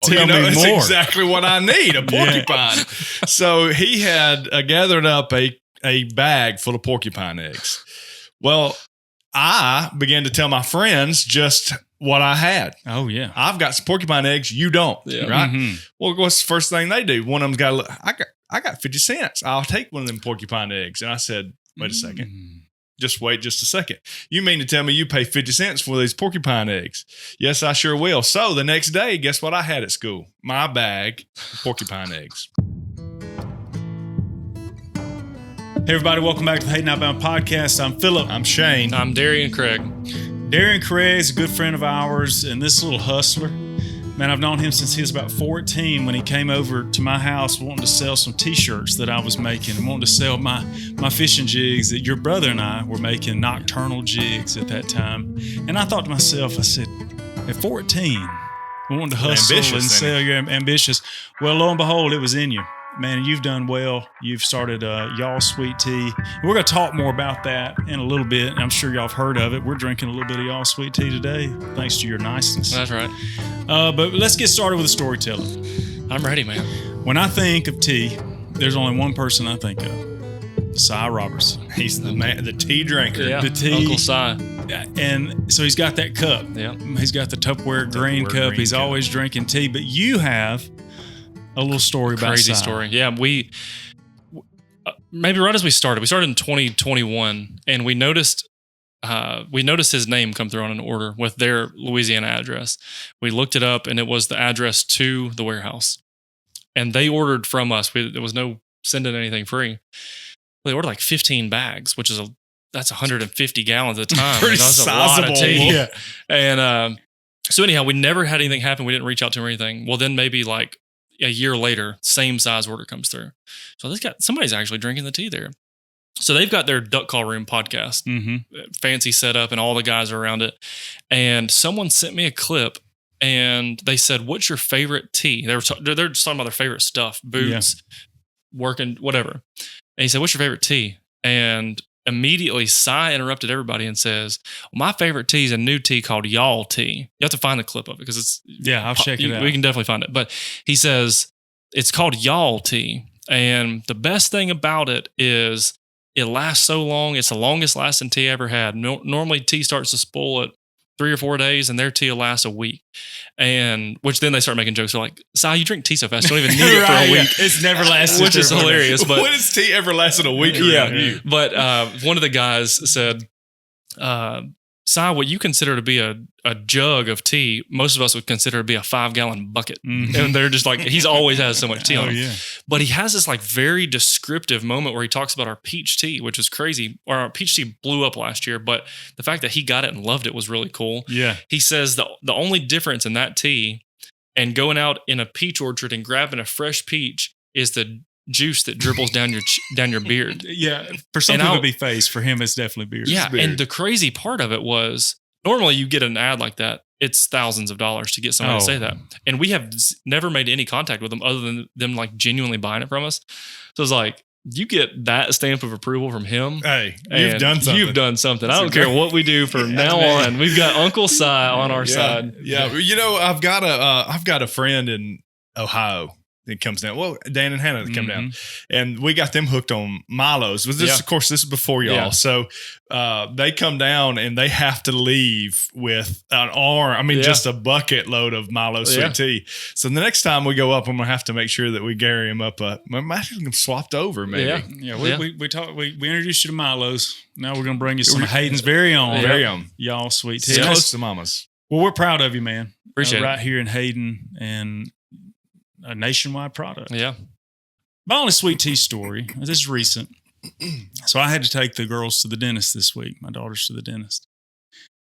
Tell me that's more. exactly what I need, a porcupine. So he had gathered up a bag full of porcupine eggs. Well, I began to tell my friends just what I had. Oh, yeah. I've got some porcupine eggs. You don't, right? Mm-hmm. Well, what's the first thing they do? One of them's got to look, I got 50 cents. I'll take one of them porcupine eggs. And I said, wait a second. Just wait just a second. You mean to tell me you pay 50 cents for these porcupine eggs? Yes, I sure will. So the next day, guess what I had at school? My bag of porcupine eggs. Hey, everybody. Welcome back to the Hayden Outbound Podcast. I'm Philip. I'm Shane. I'm Darien Craig. Darien Craig is a good friend of ours, and this little hustler, man, I've known him since he was about 14 when he came over to my house wanting to sell some T-shirts that I was making and wanting to sell my fishing jigs that your brother and I were making, nocturnal jigs at that time. And I thought to myself, I said, at 14, wanting to hustle and sell, you're ambitious. Well, lo and behold, it was in you. Man, you've done well. You've started Y'all Sweet Tea. We're going to talk more about that in a little bit. I'm sure y'all have heard of it. We're drinking a little bit of Y'all Sweet Tea today, thanks to your niceness. That's right. But let's get started with the storyteller. I'm ready, man. When I think of tea, there's only one person I think of. Cy Robertson. He's the man, the tea drinker. Yeah, The tea. Uncle Cy. And so he's got that cup. Yeah. He's got the Tupperware green cup. green He's cup. always drinking tea. But you have a little story about Crazy Cy. story. Yeah, we maybe right as we started in 2021, and we noticed his name come through on an order with their Louisiana address. We looked it up, and it was the address to the warehouse, and they ordered from us. There was no sending anything free. They ordered like 15 bags, which is that's 150 gallons at a time. Pretty That's a lot of tea. Yeah. And so anyhow, we never had anything happen. We didn't reach out to him or anything. Well, then maybe like a year later, same size order comes through. So somebody's actually drinking the tea there. So they've got their Duck Call Room podcast, fancy setup, and all the guys are around it. And someone sent me a clip, and they said, "What's your favorite tea?" They're just talking about their favorite stuff, boots, working, whatever. And he said, "What's your favorite tea?" And immediately, Cy interrupted everybody and says, "My favorite tea is a new tea called Y'all Tea." You have to find the clip of it because it's I'll check it out. We can definitely find it. But he says it's called Y'all Tea, and the best thing about it is it lasts so long. It's the longest lasting tea I ever had. Normally, tea starts to spoil at 3 or 4 days, and their tea will last a week. And which then they start making jokes. They're like, "Cy, you drink tea so fast, you don't even need it for a week." It's never lasted. Which is hilarious. But when has tea ever lasted a week around you? But one of the guys said, "Cy, what you consider to be a jug of tea, most of us would consider to be a 5-gallon bucket." And they're just like, he's always has so much tea on him. Yeah. But he has this like very descriptive moment where he talks about our peach tea, which is crazy. Or our peach tea blew up last year, but the fact that he got it and loved it was really cool. Yeah. He says the only difference in that tea and going out in a peach orchard and grabbing a fresh peach is the juice that dribbles down your beard. Yeah. For some people, it'd be face. For him, it's definitely beard. Yeah. beard. And the crazy part of it was normally you get an ad like that, it's thousands of dollars to get somebody to say that. And we have never made any contact with them other than them like genuinely buying it from us. So it's like, you get that stamp of approval from him. Hey, you've done something. You've done something. I don't care what we do from now on. We've got Uncle Cy on our side. Yeah. You know, I've got a friend in Ohio that comes down. Well, Dan and Hannah come down, and we got them hooked on Milos. Of course, this is before y'all. Yeah. So they come down and they have to leave with an arm. I mean, just a bucket load of Milo sweet tea. So the next time we go up, I'm gonna have to make sure that we carry them up. We might have them swapped over, maybe. We talked. We introduced you to Milo's. Now we're gonna bring you some of Hayden's very own, Y'all Sweet Tea. It's close to Mama's. Well, we're proud of you, man. Appreciate it. Right here in Hayden, and a nationwide product. Yeah. My only sweet tea story, this is recent. So I had to take the girls to the dentist this week, my daughters to the dentist.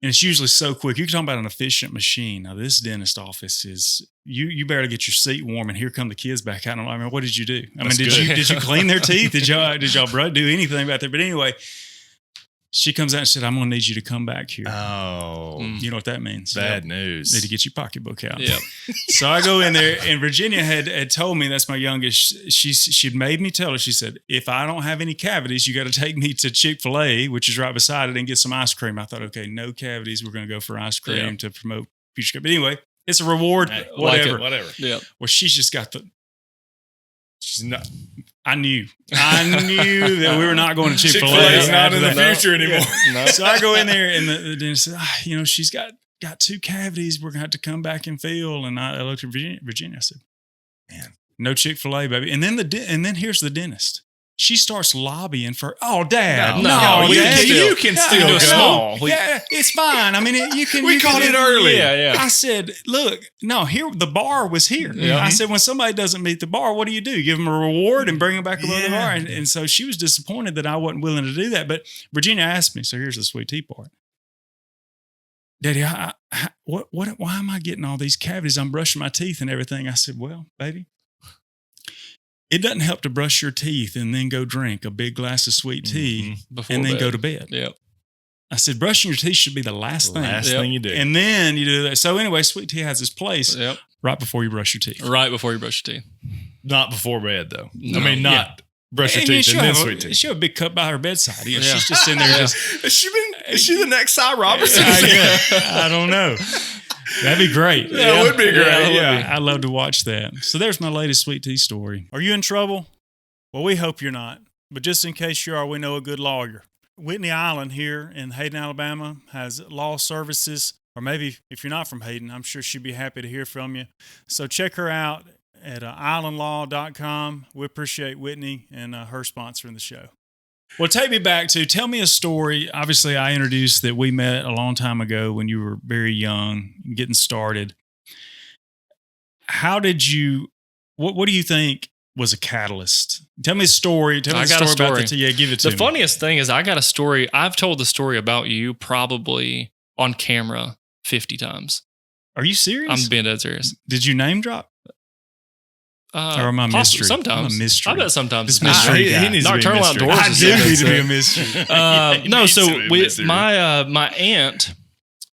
And it's usually so quick. You can talk about an efficient machine. Now, this dentist office is, you better get your seat warm, and here come the kids back out. I mean, what did you do? I mean, did you clean their teeth? Did y'all do anything about there? But anyway, she comes out and said, "I'm going to need you to come back here." Oh, you know what that means? Bad news. Need to get your pocketbook out. Yep. So I go in there, and Virginia had told me, that's my youngest. She'd made me tell her. She said, "If I don't have any cavities, you got to take me to Chick-fil-A, which is right beside it, and get some ice cream." I thought, okay, no cavities. We're going to go for ice cream to promote future. But anyway, It's a reward. Hey, Whatever. whatever. Yeah. Well, she's just got the. She's not. I knew that we were not going to Chick-fil-A. Chick-fil-A's not after in the that. future anymore. No. So I go in there, and the dentist said, she's got 2 cavities. We're gonna have to come back and fill. And I looked at Virginia. I said, man, no Chick-fil-A, baby. And then here's the dentist. She starts lobbying for, Dad, No, you can still do a go. small. Yeah, it's fine. I mean, you can. We you caught can, it early. Yeah. I said, look, no, here the bar was here. Yeah. I said, when somebody doesn't meet the bar, what do? You give them a reward and bring them back above the bar. And so she was disappointed that I wasn't willing to do that. But Virginia asked me, so here's the sweet tea part. Daddy, why am I getting all these cavities? I'm brushing my teeth and everything. I said, well, baby, it doesn't help to brush your teeth and then go drink a big glass of sweet tea Before and then bed. go to bed. Yep. I said, brushing your teeth should be the last thing. Last thing you do. And then you do that. So anyway, sweet tea has its place Yep. right before you brush your teeth. Right before you brush your teeth. Not before bed, though. No. I mean, not brush your teeth and then sweet tea. She'll have a big cup by her bedside. Yeah. She's just sitting there. Yeah. Is she the next Cy Robertson? I don't know. That'd be great. That would be great. Yeah, I'd love to watch that. So there's my latest sweet tea story. Are you in trouble? Well, we hope you're not. But just in case you are, we know a good lawyer. Whitney Island here in Hayden, Alabama has law services. Or maybe if you're not from Hayden, I'm sure she'd be happy to hear from you. So check her out at islandlaw.com. We appreciate Whitney and her sponsoring the show. Well, take me back to, tell me a story. Obviously, I introduced that we met a long time ago when you were very young, getting started. How did you, what do you think was a catalyst? Tell me a story. Tell me a story about the tea. Yeah, give it to me. The funniest thing is I got a story. I've told the story about you probably on camera 50 times. Are you serious? I'm being dead serious. Did you name drop? Or am I a mystery? Sometimes. I'm a mystery. I bet sometimes. This mystery guy. He needs to be a Nocturnal mystery. Outdoors. I is do it. need to be a mystery. No, needs so to be a mystery. my aunt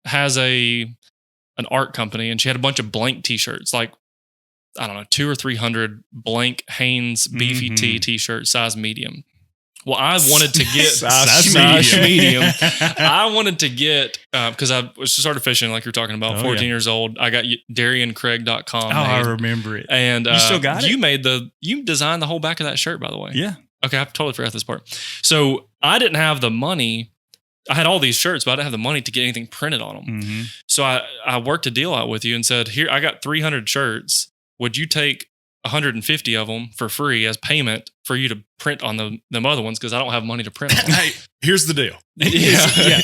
has an art company, and she had a bunch of blank T-shirts, like I don't know, 200 or 300 blank Hanes beefy tee T-shirts, size medium. Well, I wanted to get Size medium. I wanted to get because I was started fishing, like you're talking about, 14 years old. I got DarienCraig.com. Oh, I remember it. And you still got it? You designed the whole back of that shirt, by the way. Yeah. Okay, I totally forgot this part. So I didn't have the money. I had all these shirts, but I didn't have the money to get anything printed on them. Mm-hmm. So I worked a deal out with you and said, here, I got 300 shirts. Would you take 150 of them for free as payment for you to print on them other ones? Because I don't have money to print on them. Hey, here's the deal. Yeah.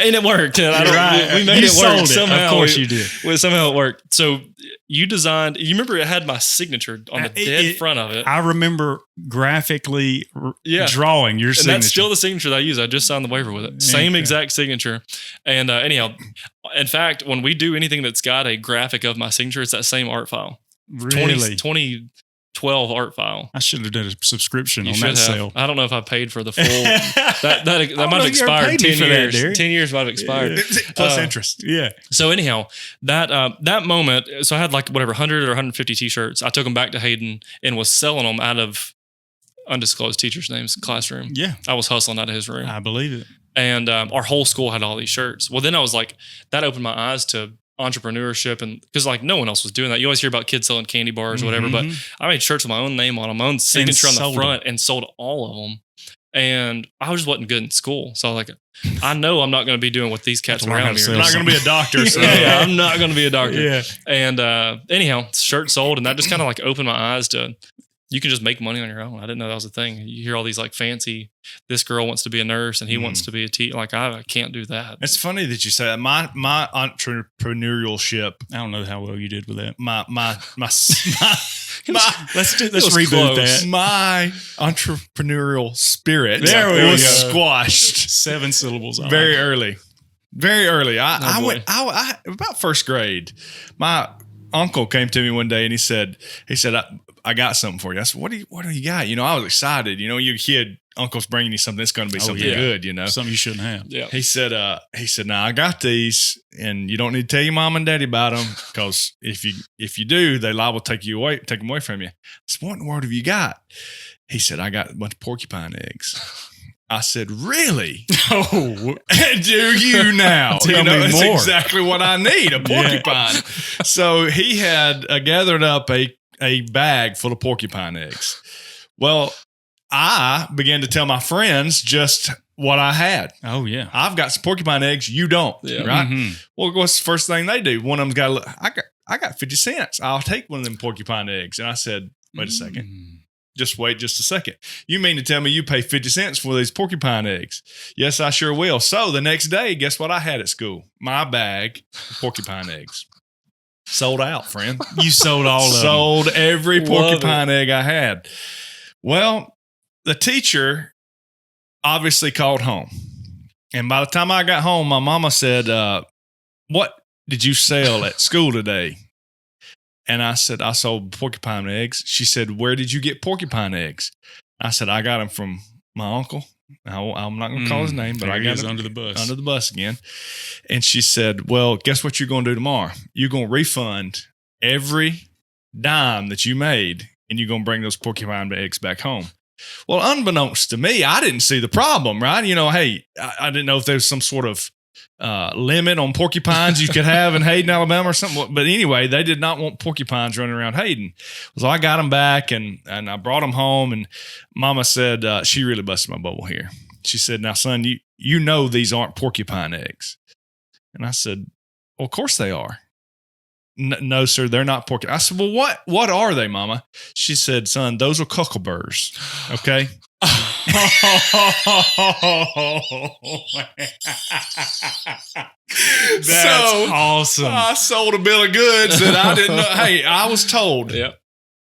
And it worked. And Right. We made You it work. sold it. Somehow Of course you did. Somehow it worked. So you designed, you remember it had my signature on the dead front of it. I remember graphically drawing your And signature. that's still the signature that I use. I just signed the waiver with it. Same exact signature. And anyhow, in fact, when we do anything that's got a graphic of my signature, it's that same art file. Really? 2012 art file. I should have done a subscription You on should that have. sale. I don't know if I paid for the full. that might know have if you ever expired paid me 10 for that, years. Derek. 10 years might have expired. Plus interest. Yeah. So anyhow, that moment, so I had like whatever 100 or 150 T-shirts. I took them back to Hayden and was selling them out of undisclosed teacher's name's classroom. Yeah. I was hustling out of his room. I believe it. And our whole school had all these shirts. Well, then I was like, that opened my eyes to entrepreneurship, and because like no one else was doing that. You always hear about kids selling candy bars or whatever, but I made shirts with my own name on them, my own signature on the front, and sold all of them. And I just wasn't good in school, so I was like, I know I'm not going to be doing what these cats Learn how around to me sell are. You're not going to be a doctor, so Yeah, I'm not going to be a doctor. Yeah. And anyhow, shirt sold, and that just kind of like opened my eyes to you can just make money on your own. I didn't know that was a thing. You hear all these like fancy, this girl wants to be a nurse and he wants to be a teacher. Like I can't do that. It's funny that you say that. My entrepreneurship. I don't know how well you did with that. Let's reboot close. that. My entrepreneurial spirit There we was go. squashed 7 syllables. I very like it. early. Very early. I boy. went about first grade. My uncle came to me one day and he said, I got something for you. I said, what do you got? You know, I was excited. You know, your kid, uncle's bringing you something that's going to be something yeah. good, you know. Something you shouldn't have. Yeah. He said, "Now I got these, and you don't need to tell your mom and daddy about them because if you do, they liable to take them away from you." I said, "What in the world have you got?" He said, "I got a bunch of porcupine eggs." I said, really? Oh, Do you now? Tell me it's more. exactly what I need, a porcupine. So he had gathered up a bag full of porcupine eggs. Well, I began to tell my friends just what I had. oh yeah. I've got some porcupine eggs. You don't, right? Mhm. Well, what's the first thing they do? One of them's got, I got 50 cents. I'll take one of them porcupine eggs. And I said, wait a second. Just wait just a second. You mean to tell me you pay 50 cents for these porcupine eggs? Yes, I sure will. So the next day, guess what I had at school? My bag of porcupine eggs. Sold out, friend. You sold all of them. Sold every Love porcupine egg I had. Well, the teacher obviously called home. And by the time I got home, my mama said, what did you sell at school today? And I said, I sold porcupine eggs. She said, where did you get porcupine eggs? I said, I got them from my uncle. I'm not going to call his name, but There I he got is him under the bus. under the bus again. And she said, well, guess what you're going to do tomorrow? You're going to refund every dime that you made, and you're going to bring those porcupine eggs back home. Well, unbeknownst to me, I didn't see the problem, right? Hey, I didn't know if there was some sort of limit on porcupines you could have in Hayden, Alabama or something. But anyway, they did not want porcupines running around Hayden. So I got them back and I brought them home, and Mama said, she really busted my bubble here. She said, now, son, you know these aren't porcupine eggs. And I said, well, of course they are. No, sir, they're not porcupine. I said, well, what are they, Mama? She said, son, those are cuckleburs. Okay. That's awesome. I sold a bill of goods that I didn't know. Hey, I was told. Yep.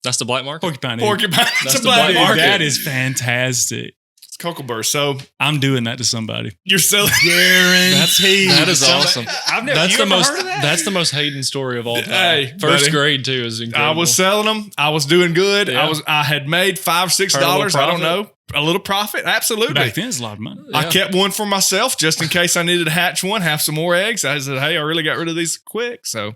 That's the black market. Porcupine. Porcupine. That's It's a the black black market. That is fantastic. It's cuckleburs. So I'm doing that to somebody. you're selling. Guaranteed. That is awesome. I've never. That's you the ever most. heard of that? That's the most Hayden story of all time. Hey, First buddy. grade too is I incredible. was selling them. I was doing good. Yeah. I had made $5-6. I don't know. A little profit. Absolutely. Back then, it's a lot of money. I Yeah. kept one for myself just in case I needed to hatch one, have some more eggs. I said, hey, I really got rid of these quick. So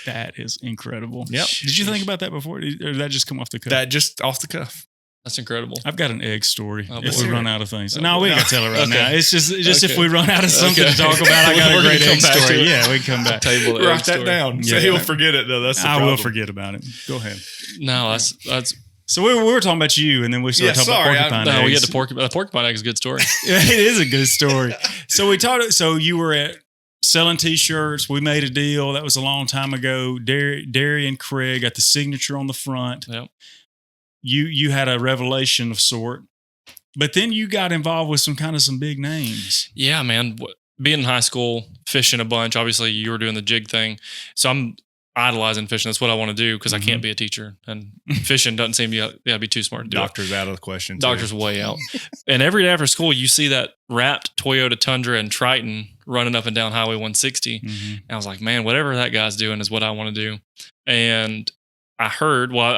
That is incredible. Yep. Did you think about that before? Or did that just come off the cuff? that just off the cuff. That's incredible. I've got an egg story. Oh, if boy. we run out of things, Oh, no, boy. we can tell it right Okay. now. It's just if Okay. we run out of something Okay. to talk about, I got We're a gonna great come egg back to story. it. Yeah, we can come back. Table egg Write that story. down. So Yeah. he'll forget it, though. That's the I problem. will forget about it. Go ahead. No, that's. So we were talking about you, and then we started Yeah, talking sorry, about porcupine No, we eggs. get to porcupine. The porcupine egg is a good story. It is a good story. So we talked. So you were at selling T-shirts. We made a deal. That was a long time ago. Darien Craig got the signature on the front. Yep. You had a revelation of sort, but then you got involved with some big names. Yeah, man. Being in high school, fishing a bunch. Obviously, you were doing the jig thing, so I'm idolizing fishing. That's what I want to do because I can't be a teacher, and fishing doesn't seem to be too smart to do. Doctor's out of the question. too. Doctor's way out. And every day after school, you see that wrapped Toyota Tundra and Triton running up and down Highway 160. Mm-hmm. And I was like, man, whatever that guy's doing is what I want to do. And I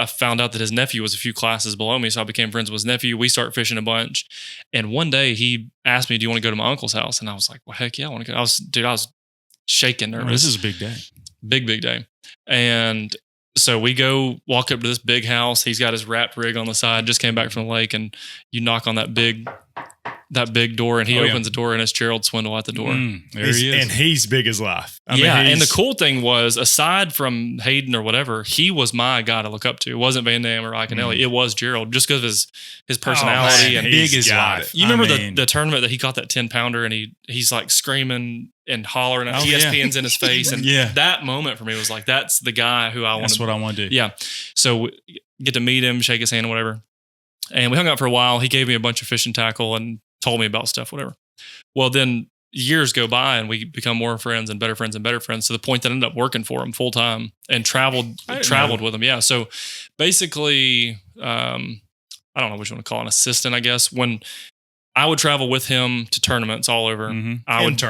found out that his nephew was a few classes below me. So I became friends with his nephew. We started fishing a bunch. And one day he asked me, do you want to go to my uncle's house? And I was like, well, heck yeah, I want to go. I was shaking nervous. This is a big day. Big day. And so we go walk up to this big house. He's got his wrapped rig on the side, just came back from the lake, and you knock on that big door, and he opens the door, and it's Gerald Swindle at the door. There he is. And he's big as life. I mean, And the he's- cool thing was, aside from Hayden or whatever, he was my guy to look up to. It wasn't Van Damme or Iaconelli. It was Gerald, just because of his personality. man, And big he's as got life. it. you remember I mean, the tournament that he caught that 10-pounder, and he's like screaming and hollering at Oh, yeah. ESPN's in his face. And Yeah. that moment for me was like, that's the guy who I want That's to what I want to do. Yeah. So we get to meet him, shake his hand, whatever. And we hung out for a while. He gave me a bunch of fishing tackle and told me about stuff, whatever. Well, then years go by and we become more friends and better friends to the point that I ended up working for him full time and traveled with him. Yeah. So basically, I don't know what you want to call an assistant, I guess. When I would travel with him to tournaments all over, Mm-hmm. I would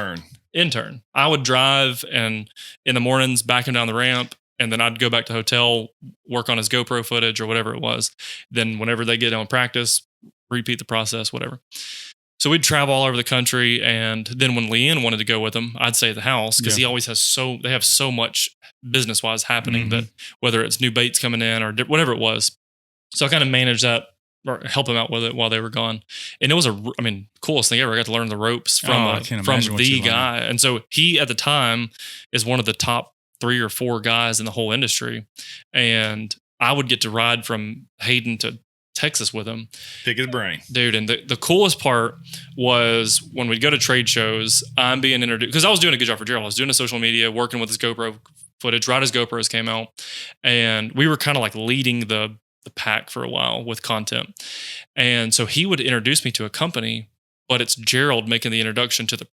intern. I would drive and in the mornings back him down the ramp, and then I'd go back to the hotel, work on his GoPro footage or whatever it was. Then whenever they get on practice, repeat the process, whatever. So we'd travel all over the country, and then when Leanne wanted to go with him, I'd stay at the house because he always has they have so much business wise happening that whether it's new baits coming in or whatever it was. So I kind of managed that or help them out with it while they were gone. And it was coolest thing ever. I got to learn the ropes from the guy. And so he at the time is one of the top 3 or 4 guys in the whole industry. And I would get to ride from Hayden to Texas with him. Pick his brain. Dude, and the coolest part was when we'd go to trade shows, I'm being introduced, because I was doing a good job for Gerald. I was doing the social media, working with his GoPro footage, right as GoPros came out. And we were kind of like leading the pack for a while with content. And so he would introduce me to a company, but it's Gerald making the introduction to the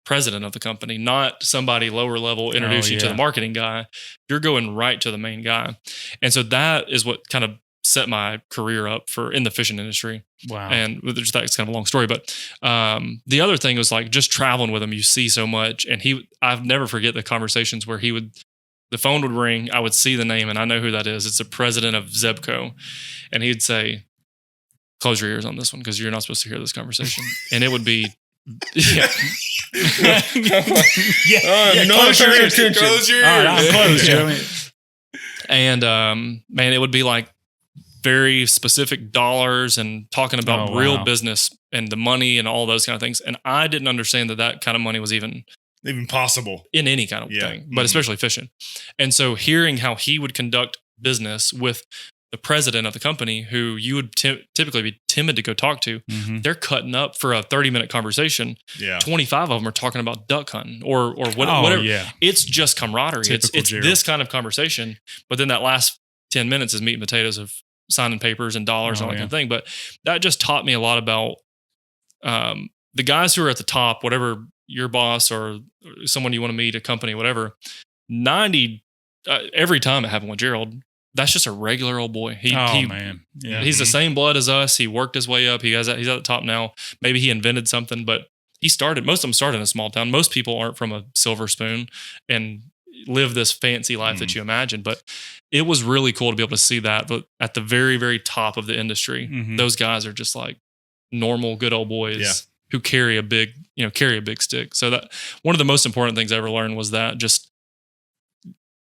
president of the company, not somebody lower level introducing you to the marketing guy. You're going right to the main guy. And so that is what kind of set my career up for in the fishing industry. Wow. And it's kind of a long story, but the other thing was like just traveling with him, you see so much. And I've never forget the conversations where the phone would ring, I would see the name and I know who that is. It's the president of Zebco. And he'd say, close your ears on this one because you're not supposed to hear this conversation. And it would be, close your ears. Close your ears. All right, I'm closed. And man, it would be like very specific dollars and talking about real business and the money and all those kind of things. And I didn't understand that kind of money was even possible in any kind of thing, but especially fishing. And so hearing how he would conduct business with the president of the company, who you would typically be timid to go talk to, they're cutting up for a 30-minute conversation. 25 of them are talking about duck hunting or whatever. It's just camaraderie. It's this kind of conversation. But then that last 10 minutes is meat and potatoes of signing papers and dollars and all that kind of thing. But that just taught me a lot about the guys who are at the top, whatever your boss or someone you want to meet, a company, whatever. Every time it happened with Gerald, that's just a regular old boy. Man. Yeah. He's the same blood as us. He worked his way up. He's at the top now. Maybe he invented something, but most of them started in a small town. Most people aren't from a silver spoon and live this fancy life that you imagine. But it was really cool to be able to see that. But at the very, very top of the industry, those guys are just like normal, good old boys who carry a big stick. So that one of the most important things I ever learned was that just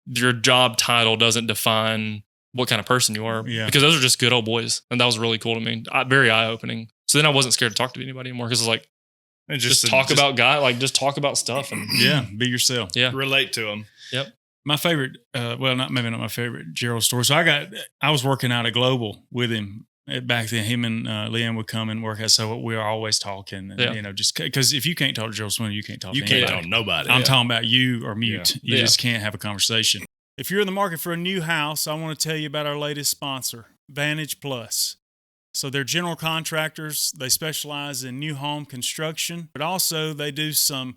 your job title doesn't define what kind of person you are, because those are just good old boys. And that was really cool to me. Very eye-opening. So then I wasn't scared to talk to anybody anymore, because it's like, just talk about stuff and be yourself. Relate to them. Yep. My favorite, not my favorite Gerald story. So I was working out at Global with him back then. Him and Leanne would come and work out. So we were always talking, and, just because if you can't talk to Gerald Swinner, you can't talk to anybody. You can't talk to nobody. I'm talking about you or mute. You just can't have a conversation. If you're in the market for a new house, I want to tell you about our latest sponsor, Vantage Plus. So they're general contractors. They specialize in new home construction, but also they do some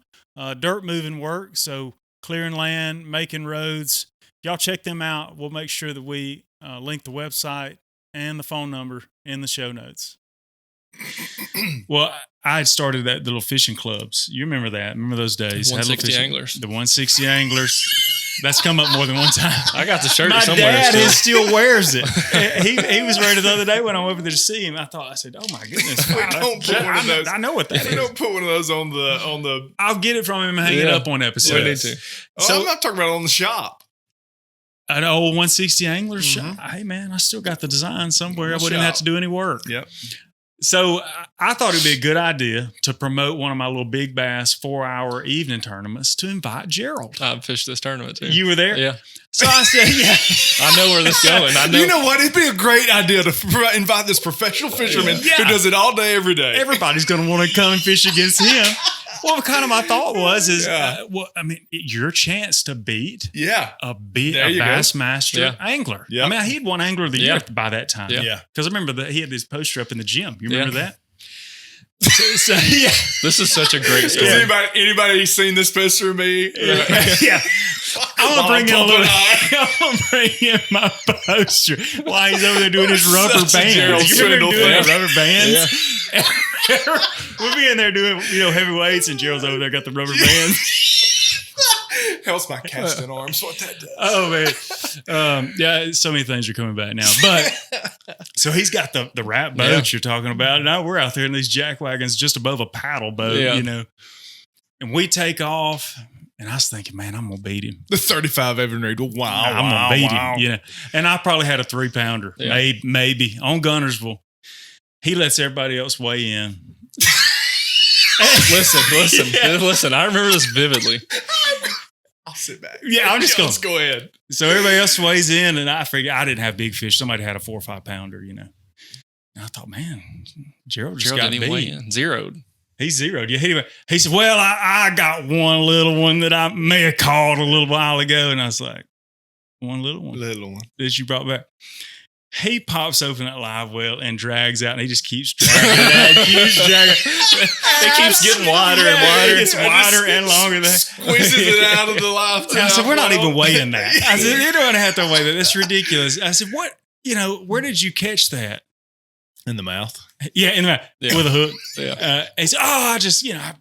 dirt moving work. So clearing land, making roads. Y'all check them out. We'll make sure that we link the website and the phone number in the show notes. Well, I had started that little fishing clubs. You remember that? Remember those days? 160 anglers. The 160 anglers. That's come up more than one time. I got the shirt My somewhere. My dad still wears it. He was wearing it the other day when I went over there to see him. I said, "Oh my goodness!" I know what that is. We don't put one of those on the. I'll get it from him and hang it up on episodes. We need to. So I'm not talking about on the shop. An old 160 angler shop. Hey man, I still got the design somewhere. I wouldn't have to do any work. Yep. So I thought it'd be a good idea to promote one of my little big bass 4-hour evening tournaments to invite Gerald. I fished this tournament too. You were there? Yeah. So I said, yeah. I know where this is going. I know. You know what? It'd be a great idea to invite this professional fisherman who does it all day, every day. Everybody's going to want to come and fish against him. Well, kind of my thought was your chance to beat a Bassmaster angler. Yeah. I mean, he'd won Angler of the Year by that time. Yeah. Because I remember that he had this poster up in the gym. You remember that? So, this is such a great story. Has anybody seen this poster of me? Yeah. I'm gonna bring in my poster while he's over there doing his rubber bands. You remember doing the rubber bands? Yeah. We'll be in there doing heavy weights, and Gerald's over there got the rubber bands. Helps my casting arms. What that does? Oh man, so many things are coming back now. But so he's got the rat boats you're talking about, and now we're out there in these jack wagons just above a paddle boat, and we take off. And I was thinking, man, I'm gonna beat him. The 35 Evan Reed. Wow, I'm gonna beat him. And I probably had a 3-pounder, maybe on Gunnersville. He lets everybody else weigh in. Listen. I remember this vividly. I'll sit back. Yeah, I'm just going Let's go ahead. So everybody else weighs in, and I figured I didn't have big fish. Somebody had a 4 or 5 pounder, you know. And I thought, man, Gerald just got didn't even weigh beat. in. Zeroed. He zeroed. Yeah, he said, well, I got one little one that I may have caught a little while ago. And I was like, one little one? Little one. That you brought back? He pops open that live well and drags out, and he just keeps dragging it out. It keeps getting wider and wider. It's wider and longer. Squeezes it out of the live I said, we're not even weighing that. I said, you don't have to weigh that. That's ridiculous. I said, what? You know, where did you catch that? In the mouth. Yeah, in the mouth. Yeah. With a hook. Yeah. He said, I just, I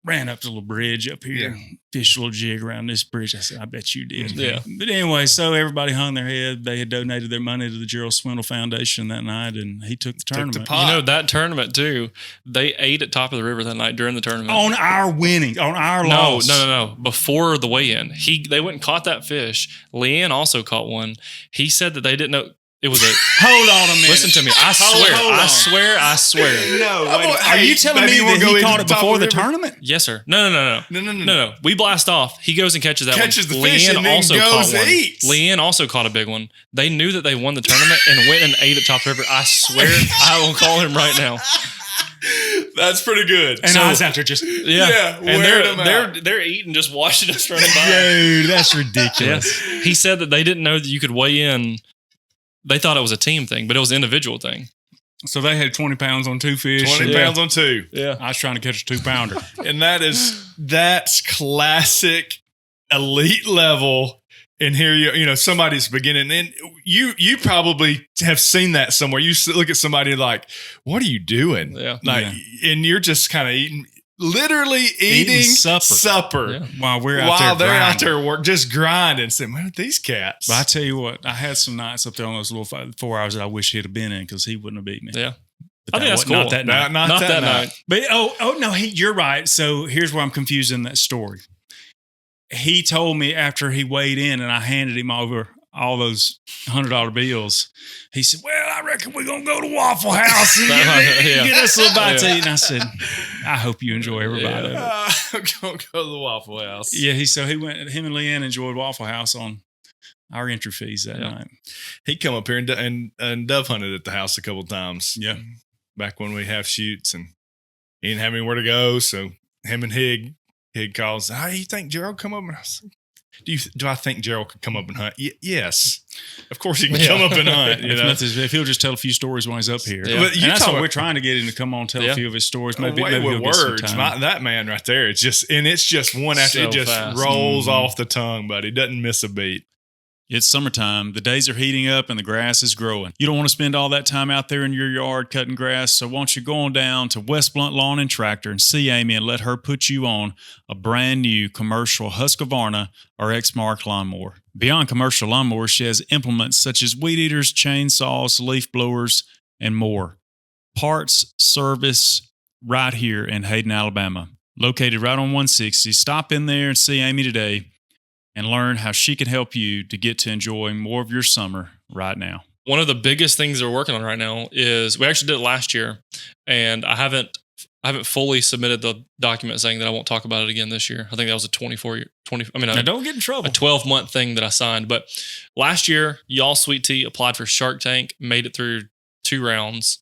ran up to the little bridge up here, fished a little jig around this bridge. I said, I bet you did. Yeah. But anyway, so everybody hung their head. They had donated their money to the Gerald Swindle Foundation that night, and he took the tournament. You know, that tournament too, they ate at Top of the River that night during the tournament. On our winning, on our loss. No. Before the weigh-in, they went and caught that fish. Leanne also caught one. He said that they didn't know. It was a. Hold on a minute. Listen to me. I swear. No. Are you telling me that he caught it before the tournament? Yes, sir. No. We blast off. He goes and catches that one. Catches the fish and then also goes caught and one. eats. Leanne also caught a big one. They knew that they won the tournament and went and ate at Top River. I swear, I will call him right now. That's pretty good. And I was out there just and they're eating, just watching us running by. Dude, that's ridiculous. Yeah. He said that they didn't know that you could weigh in. They thought it was a team thing, but it was an individual thing. So they had 20 pounds on 2 fish. 20 pounds on 2. Yeah. I was trying to catch a 2-pounder. And that's classic elite level. And here somebody's beginning, and you probably have seen that somewhere. You look at somebody like, what are you doing? Yeah. And you're just kind of literally eating supper. Yeah. While they're out there just grinding. Saying, "Man, these cats." But I tell you what, I had some nights up there on those little 4 hours that I wish he'd have been in because he wouldn't have beat me. Yeah. But I think that's cool. Not that night. Not that night. But no, you're right. So here's where I'm confused in that story. He told me after he weighed in and I handed him over all those $100 bills. He said, well, I reckon we're going to go to Waffle House and get us a little bite to eat. And I said, I hope you enjoy every bite of it. Go to the Waffle House. Yeah, him and Leanne enjoyed Waffle House on our entry fees that night. He come up here and dove hunted at the house a couple times. Yeah. Back when we have shoots and he didn't have anywhere to go. So him and Hig calls, hey, you think Gerald come up? And I said, do I think Gerald could come up and hunt? Yes. Of course he can come up and hunt. If he'll just tell a few stories when he's up here. Yeah. But that's what we're trying to get him to come on and tell a few of his stories. Maybe with he'll get words. some time. That man right there, it's just one after So it just fast. rolls off the tongue, but he doesn't miss a beat. It's summertime. The days are heating up and the grass is growing. You don't want to spend all that time out there in your yard cutting grass, so won't you go on down to West Blunt Lawn and Tractor and see Amy and let her put you on a brand new commercial Husqvarna or Exmark lawnmower. Beyond commercial lawnmowers, she has implements such as weed eaters, chainsaws, leaf blowers, and more. Parts, service, right here in Hayden, Alabama. Located right on 160. Stop in there and see Amy today and learn how she can help you to get to enjoy more of your summer right now. One of the biggest things they're working on right now is we actually did it last year, and I haven't fully submitted the document saying that I won't talk about it again this year. I think that was a 20. Now don't get in trouble. A 12-month thing that I signed. But last year, Y'all Sweet Tea applied for Shark Tank, made it through 2 rounds,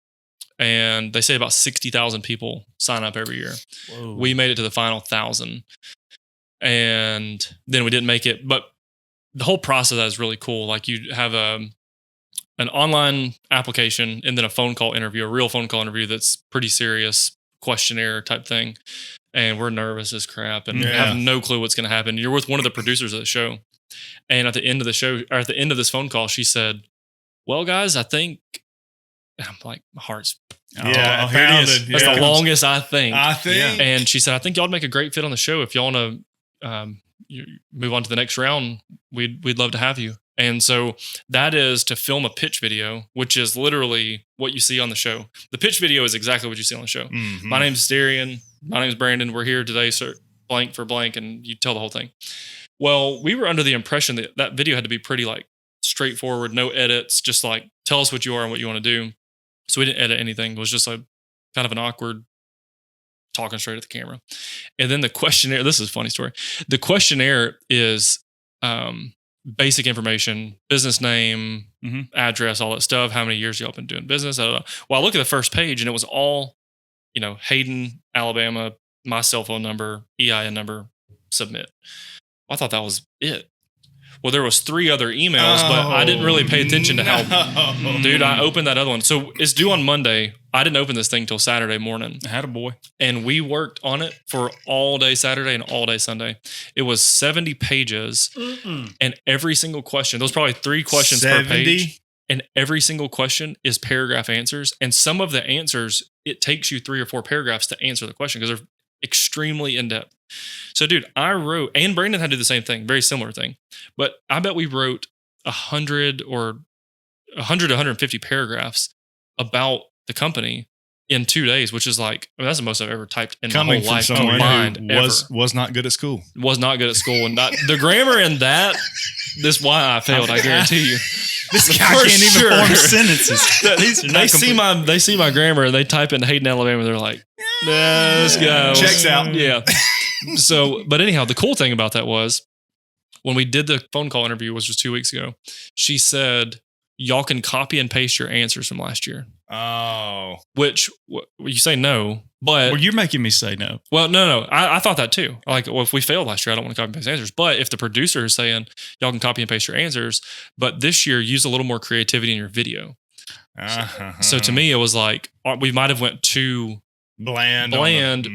and they say about 60,000 people sign up every year. Whoa. We made it to the final 1,000. And then we didn't make it, but the whole process of that is really cool. Like you have an online application and then a phone call interview, a real phone call interview that's pretty serious questionnaire type thing. And we're nervous as crap and have no clue what's going to happen. You're with one of the producers of the show. And at the end of the show, or at the end of this phone call, she said, well, guys, I think, I'm like, my heart's Here it is. That's the longest I think. Yeah. And she said, I think y'all would make a great fit on the show. If y'all want to you move on to the next round, we'd love to have you. And so that is to film a pitch video, which is literally what you see on the show. The pitch video is exactly what you see on the show. Mm-hmm. My name's Darien. My name's Brandon. We're here today, sir, blank for blank, and you tell the whole thing. Well, we were under the impression that video had to be pretty like straightforward, no edits, just like tell us what you are and what you want to do. So we didn't edit anything. It was just like kind of an awkward talking straight at the camera. And then the questionnaire, this is a funny story. The questionnaire is basic information, business name, address, all that stuff, how many years y'all been doing business. Well, I look at the first page and it was all, Hayden, Alabama, my cell phone number, EIN number, submit. I thought that was it. Well, there was 3 other emails, but I didn't really pay attention to how. Dude, I opened that other one. So it's due on Monday. I didn't open this thing till Saturday morning. Had a boy. And we worked on it for all day Saturday and all day Sunday. It was 70 pages. And every single question, there was probably 3 questions 70? per page. And every single question is paragraph answers. And some of the answers, it takes you 3 or 4 paragraphs to answer the question because they're extremely in-depth. So, dude, I wrote, and Brandon had to do the same thing, very similar thing. But I bet we wrote 100 to 150 paragraphs about the company in 2 days, which is like, that's the most I've ever typed in my whole life. Someone Combined, who was not good at school. Was not good at school. And not, the grammar in that, this is why I failed, I guarantee you. This guy can't even form sentences. They see my grammar and they type in Hayden, Alabama. They're like, this guy checks out. Yeah. So, but anyhow, the cool thing about that was when we did the phone call interview, which was 2 weeks ago, she said, y'all can copy and paste your answers from last year. Oh. Which you say no, but. Well, you're making me say no. Well, no. I thought that too. Like, well, if we failed last year, I don't want to copy and paste answers. But if the producer is saying y'all can copy and paste your answers, but this year use a little more creativity in your video. So to me, it was like, we might have went too bland,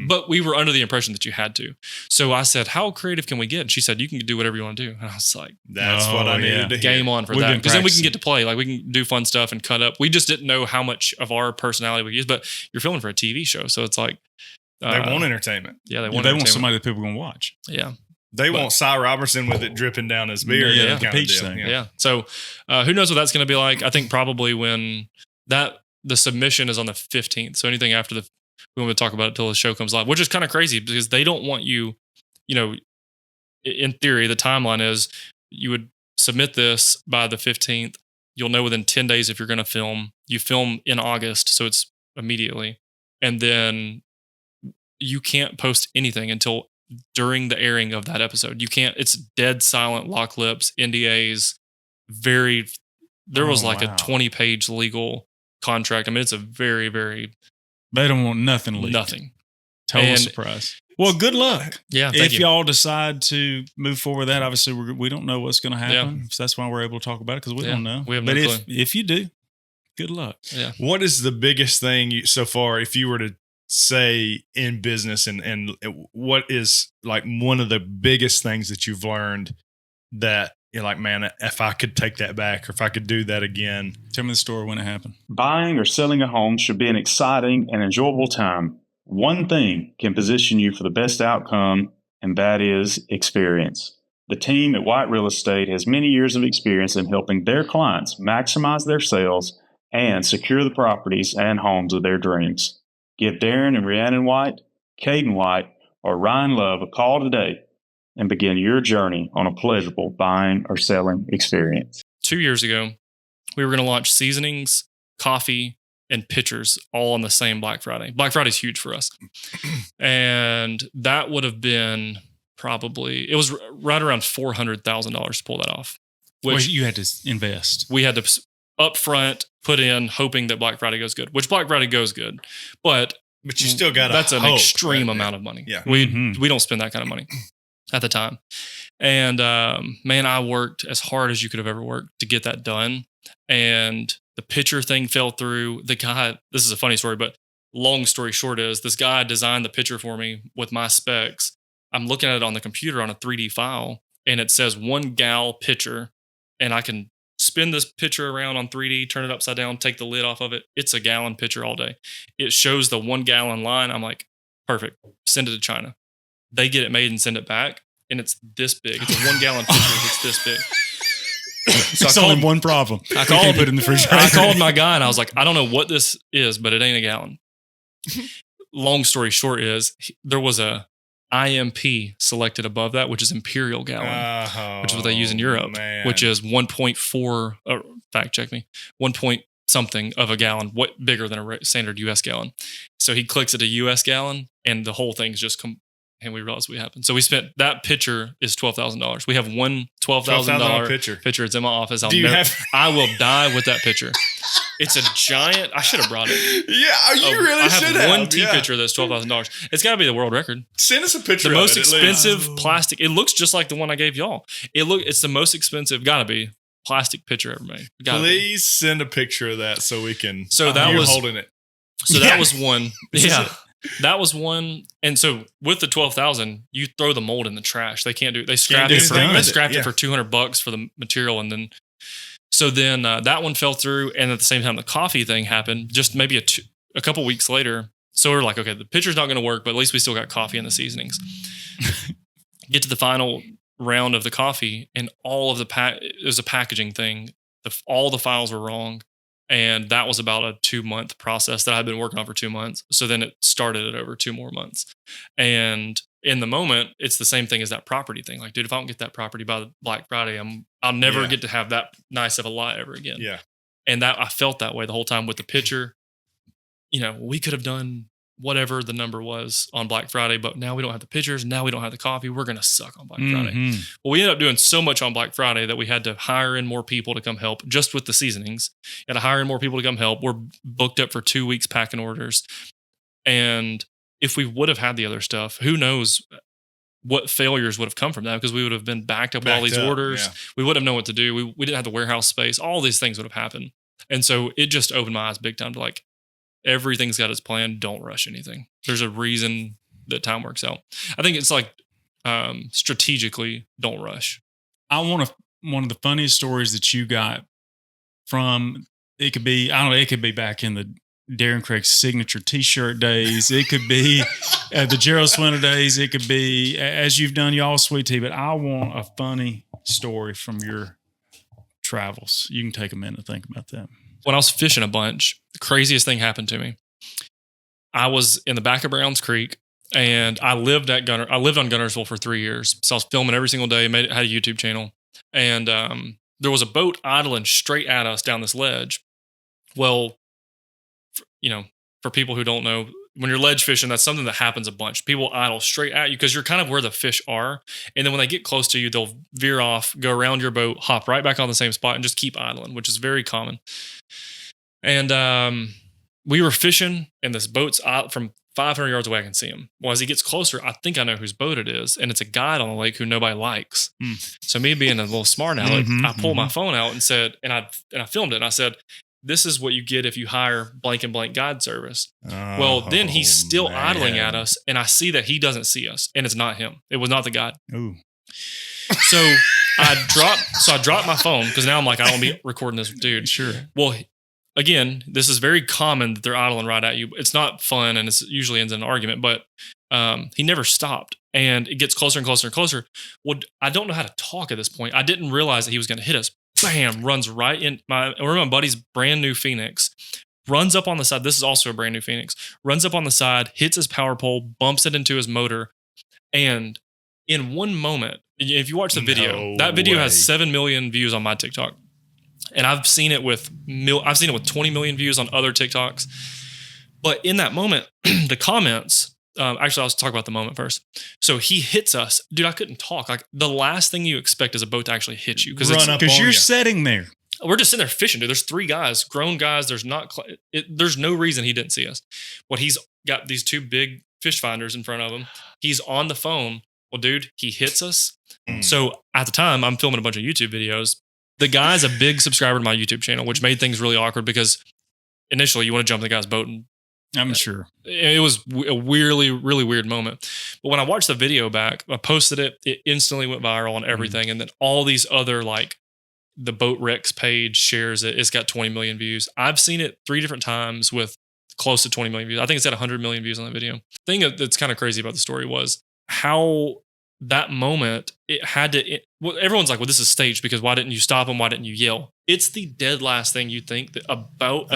but we were under the impression that you had to. So I said, how creative can we get? And she said, you can do whatever you want to do. And I was like, that's what I needed to hear. Game on for that. Because then we can get to play. Like, we can do fun stuff and cut up. We just didn't know how much of our personality we use, but you're filming for a TV show. So it's like. They want entertainment. Yeah, they want somebody that people can watch. Yeah. They want Cy Robertson with it dripping down his beard. Yeah, the peach thing. Yeah. So who knows what that's going to be like? I think probably when the submission is on the 15th. So anything after we want to talk about it until the show comes live, which is kind of crazy because they don't want you, in theory, the timeline is you would submit this by the 15th. You'll know within 10 days if you're going to film. You film in August, so it's immediately. And then you can't post anything until during the airing of that episode. You can't, it's dead silent, lock lips, NDAs, there was like a 20-page legal contract. I mean, it's a very, very. They don't want nothing leaked. Nothing. Total surprise. Well, good luck. Yeah. If y'all decide to move forward with that, obviously we don't know what's going to happen. Yeah. So that's why we're able to talk about it because we don't know. We have no clue. If you do, good luck. Yeah. What is the biggest thing so far, if you were to say in business and what is like one of the biggest things that you've learned that you're like, man, if I could take that back or if I could do that again? Tell me the story when it happened. Buying or selling a home should be an exciting and enjoyable time. One thing can position you for the best outcome, and that is experience. The team at White Real Estate has many years of experience in helping their clients maximize their sales and secure the properties and homes of their dreams. Give Darren and Rhiannon White, Caden White, or Ryan Love a call today and begin your journey on a pleasurable buying or selling experience. 2 years ago, we were going to launch seasonings, coffee, and pitchers all on the same Black Friday. Black Friday's huge for us. And that would have been it was right around $400,000 to pull that off. Which you had to invest. We had to upfront put in hoping that Black Friday goes good, which Black Friday goes good. But you still got that's an extreme amount of money. Yeah. We don't spend that kind of money at the time. And man, I worked as hard as you could have ever worked to get that done. And the pitcher thing fell through. The guy, this is a funny story, but long story short is this guy designed the pitcher for me with my specs. I'm looking at it on the computer on a 3D file and it says 1 gal pitcher, and I can spin this pitcher around on 3D, turn it upside down, take the lid off of it. It's a gallon pitcher all day. It shows the 1 gallon line. I'm like, perfect. Send it to China. They get it made and send it back. And it's this big. It's a 1 gallon pitcher. It's this big. So it's only one problem. I called it in the refrigerator. I called my guy and I was like, I don't know what this is, but it ain't a gallon. Long story short is there was a IMP selected above that, which is imperial gallon, which is what they use in Europe, which is 1.4. Fact check me. something of a gallon, what bigger than a standard US gallon. So he clicks it a US gallon and the whole thing's just and we realized what happened. So we spent, that pitcher is $12,000. We have one $12,000 pitcher. It's in my office. I will die with that pitcher. It's a giant. I should have brought it. Yeah, you really should have. I have one tea pitcher that's $12,000. It's got to be the world record. Send us a picture. The most expensive plastic. It looks just like the one I gave y'all. It's the most expensive. Got to be plastic pitcher ever made. Please send a picture of that so we can. So that was holding it. So that was one. Yeah. That was one. And so with the 12,000, you throw the mold in the trash. They can't do it. They scrapped it for $200 for the material. And then, that one fell through. And at the same time, the coffee thing happened just maybe a couple weeks later. So we're like, okay, the pitcher's not going to work, but at least we still got coffee and the seasonings. Get to the final round of the coffee and all of it was a packaging thing. All the files were wrong. And that was about a 2-month process that I'd been working on for 2 months. So then it started it over 2 more months. And in the moment, it's the same thing as that property thing. Like, dude, if I don't get that property by the Black Friday, I'll never get to have that nice of a lot ever again. Yeah. And that I felt that way the whole time with the pitcher. We could have done whatever the number was on Black Friday, but now we don't have the pitchers. Now we don't have the coffee. We're going to suck on Black Friday. Well, we ended up doing so much on Black Friday that we had to hire in more people to come help just with the seasonings. Had to hire in more people to come help. We're booked up for 2 weeks packing orders. And if we would have had the other stuff, who knows what failures would have come from that, because we would have been backed up with all these orders. Yeah. We wouldn't have known what to do. We didn't have the warehouse space. All these things would have happened. And so it just opened my eyes big time to like, everything's got its plan. Don't rush anything. There's a reason that time works out. I think it's like strategically, don't rush. One of the funniest stories that you got from, it could be back in the Darien Craig signature t-shirt days. It could be the Gerald Swinter days. It could be as you've done y'all sweet tea. But I want a funny story from your travels. You can take a minute to think about that. When I was fishing a bunch, the craziest thing happened to me. I was in the back of Browns Creek, and I lived on Gunnersville for 3 years. So I was filming every single day. Had a YouTube channel, and there was a boat idling straight at us down this ledge. Well, for people who don't know, when you're ledge fishing, that's something that happens a bunch. People idle straight at you because you're kind of where the fish are. And then when they get close to you, they'll veer off, go around your boat, hop right back on the same spot and just keep idling, which is very common. And we were fishing and this boat's out from 500 yards away. I can see him. Well, as he gets closer, I think I know whose boat it is. And it's a guide on the lake who nobody likes. So me being a little smart aleck, I pulled my phone out and said, and I filmed it. And I said, this is what you get if you hire blank and blank guide service. Well, then he's still idling at us, and I see that he doesn't see us, and it's not him. It was not the guide. Ooh. So I dropped my phone because now I'm like, I don't be recording this dude. Sure. Well, again, this is very common that they're idling right at you. It's not fun, and it usually ends in an argument, but he never stopped. And it gets closer and closer and closer. Well, I don't know how to talk at this point. I didn't realize that he was going to hit us. Bam, runs right in my buddy's brand new Phoenix, runs up on the side. This is also a brand new Phoenix, runs up on the side, hits his power pole, bumps it into his motor. And in one moment, if you watch the video, that video has 7 million views on my TikTok. And I've seen it with 20 million views on other TikToks. But in that moment, the comments, actually, I'll talk about the moment first. So he hits us. Dude, I couldn't talk. Like, the last thing you expect is a boat to actually hit you. Because you're sitting there. We're just sitting there fishing, dude. There's 3 guys, grown guys. There's no reason he didn't see us. But he's got these 2 big fish finders in front of him. He's on the phone. Well, dude, he hits us. So at the time, I'm filming a bunch of YouTube videos. The guy's a big subscriber to my YouTube channel, which made things really awkward because initially you want to jump in the guy's boat and I'm sure. It was a really, really weird moment. But when I watched the video back, I posted it. It instantly went viral and everything. And then all these other, like, the Boat Wrecks page shares it. It's got 20 million views. I've seen it 3 different times with close to 20 million views. I think it's got 100 million views on the video. The thing that's kind of crazy about the story was how that moment, everyone's like, well, this is staged because why didn't you stop him? Why didn't you yell? It's the dead last thing you think that a boat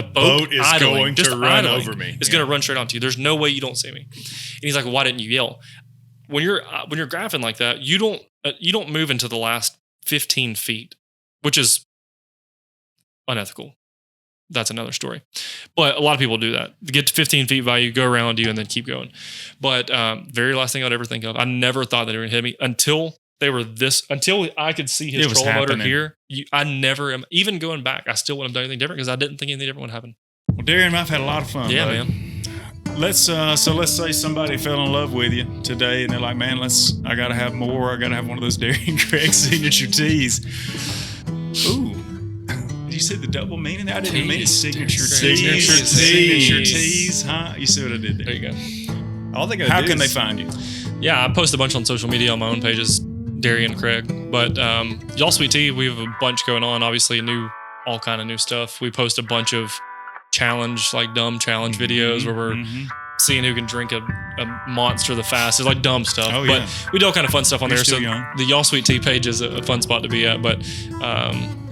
is idling, going to run over me. It's going to run straight onto you. There's no way you don't see me. And he's like, well, why didn't you yell? When you're graphing like that, you don't move into the last 15 feet, which is unethical. that's another story. But a lot of people do that. Get to 15 feet by you, go around you, and then keep going. But very last thing I'd ever think of, I never thought that it would hit me until I could see his trolling motor here. I never am, even going back, I still wouldn't have done anything different because I didn't think anything different would happen. Well, Darien, I've had a lot of fun. Yeah, buddy. man. Let's say somebody fell in love with you today and they're like, man, I gotta have more. I gotta have one of those Darien Craig signature teas. Ooh. Did you see the double meaning there? I didn't mean signature teas, huh? You see what I did there? There you go. How can they find you? Yeah, I post a bunch on social media on my own pages, Darien Craig. But Y'all Sweet Tea, we have a bunch going on. Obviously, all kind of new stuff. We post a bunch of dumb challenge videos where we're seeing who can drink a monster the fastest, like dumb stuff. Oh, yeah. But we do all kind of fun stuff on there. So young. the Y'all Sweet Tea page is a fun spot to be at. But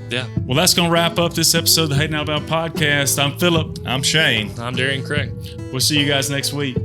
yeah. Well, that's going to wrap up this episode of the Hayden Alabama podcast. I'm Philip. I'm Shane. I'm Darien Craig. We'll see you guys next week.